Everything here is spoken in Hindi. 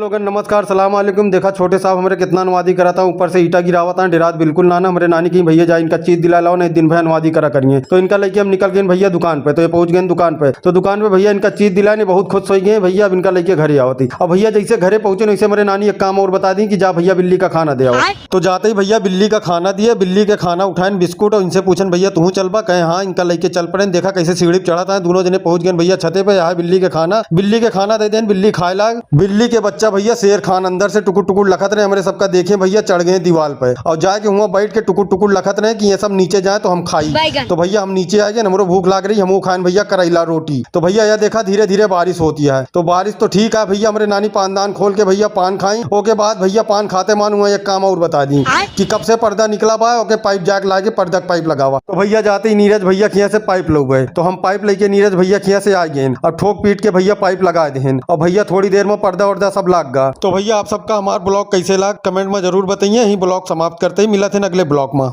लोगन नमस्कार सलाम वालेकुम। देखा छोटे साहब हमारे कितना अनुवादी करा था, ऊपर से ईटा गिरावा था। डेरात बिल्कुल ना हमारे नानी की भैया जाए इनका चीज दिला लाओ, नहीं दिन भर अनुवादी करा करिए। तो इनका लेके हम निकल गए भैया दुकान पे। तो ये पहुंच गए दुकान पे। तो दुकान पे भैया इनका चीज दिला नहीं, बहुत खुश हो गए भैया। अब इनका लेके घरे आओ थी। अब भैया जैसे घरे पहुंचे वैसे हमारे नानी एक काम और बता दी कि जा भैया बिल्ली का खाना दे आओ। तो जाते ही भैया बिल्ली का खाना दिए। बिल्ली के खाना उठाए बिस्कुट और इनसे पूछन भैया तू चल बा, कहे हाँ। इनका लेके चल पड़े। देखा कैसे सीढ़ी चढ़ा था। दोनों जने पहुंच गए भैया छते पे। यहाँ बिल्ली के खाना दे दें। बिल्ली खाए लाग। बिल्ली के बच्चा भैया शेर खान अंदर से टुकुर टुकुर लखत रहे। हमारे सबका देखे भैया चढ़ गए दीवार पे और जाके हुआ बैठ के टुकुर टुकुर लखत रहे कि ये सब नीचे जाए तो हम खाई। तो भैया हम नीचे आ गए, हमरो भूख लाग रही, हम खाएं भैया करेला रोटी। तो भैया यह देखा धीरे धीरे बारिश होती है। तो बारिश तो ठीक है भैया, हमारे नानी पानदान खोल के भैया पान खाई। ओके बाद भैया पान खाते मानूंगा एक काम और बता दी कि कब से पर्दा निकला बा। ओके पाइप जाके लाके पर्दा पाइप लगावा। तो भैया जाते ही नीरज भैया खिया से पाइप लग गए। तो हम पाइप लेके नीरज भैया खिया से आ गए और ठोक पीट के भैया पाइप लगा दें। और भैया थोड़ी देर में पर्दा वर्दा सब लाग गया। तो भैया आप सबका हमारा ब्लॉग कैसे लगा कमेंट में जरूर बताइए। यही ब्लॉग समाप्त करते ही मिला थे अगले ब्लॉग में।